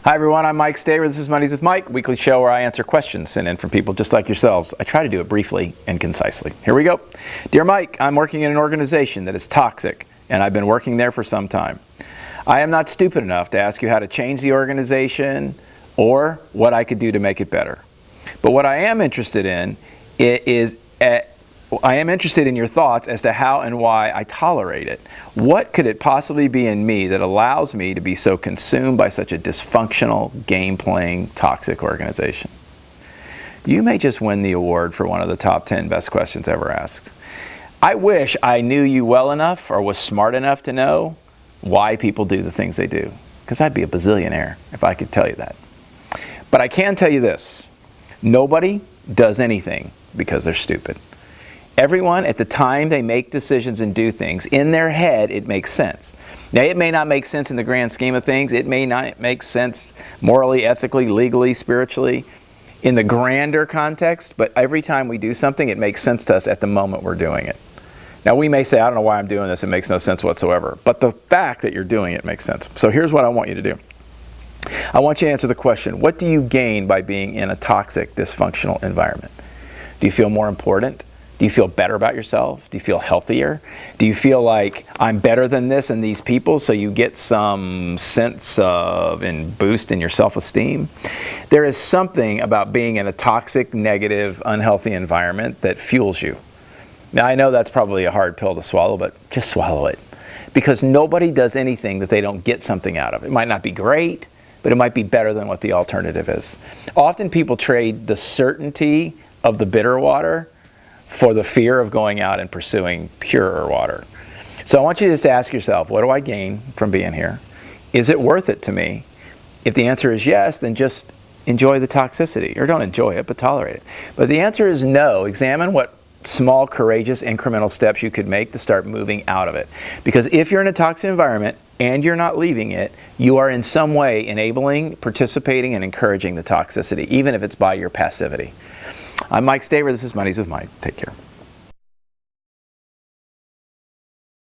Hi everyone, I'm Mike Staver. This is Mondays with Mike, weekly show where I answer questions sent in from people just like yourselves. I try to do it briefly and concisely. Here we go. Dear Mike, I'm working in an organization that is toxic, and I've been working there for some time. I am not stupid enough to ask you how to change the organization or what I could do to make it better. But what I am interested in is your thoughts as to how and why I tolerate it. What could it possibly be in me that allows me to be so consumed by such a dysfunctional, game-playing, toxic organization? You may just win the award for one of the top 10 best questions ever asked. I wish I knew you well enough or was smart enough to know why people do the things they do, because I'd be a bazillionaire if I could tell you that. But I can tell you this: nobody does anything because they're stupid. Everyone, at the time they make decisions and do things, in their head it makes sense. Now, it may not make sense in the grand scheme of things. It may not make sense morally, ethically, legally, spiritually, in the grander context, but every time we do something, it makes sense to us at the moment we're doing it. Now, we may say, I don't know why I'm doing this, it makes no sense whatsoever, but the fact that you're doing it makes sense. So here's what I want you to do. I want you to answer the question: what do you gain by being in a toxic, dysfunctional environment? Do you feel more important? Do you feel better about yourself? Do you feel healthier? Do you feel like I'm better than this and these people, so you get some sense of and boost in your self-esteem? There is something about being in a toxic, negative, unhealthy environment that fuels you. Now, I know that's probably a hard pill to swallow, but just swallow it. Because nobody does anything that they don't get something out of. It might not be great, but it might be better than what the alternative is. Often people trade the certainty of the bitter water for the fear of going out and pursuing purer water. So I want you just to ask yourself, what do I gain from being here? Is it worth it to me? If the answer is yes, then just enjoy the toxicity. Or don't enjoy it, but tolerate it. But if the answer is no, examine what small, courageous, incremental steps you could make to start moving out of it. Because if you're in a toxic environment and you're not leaving it, you are in some way enabling, participating, and encouraging the toxicity, even if it's by your passivity. I'm Mike Staver. This is Mondays with Mike. Take care.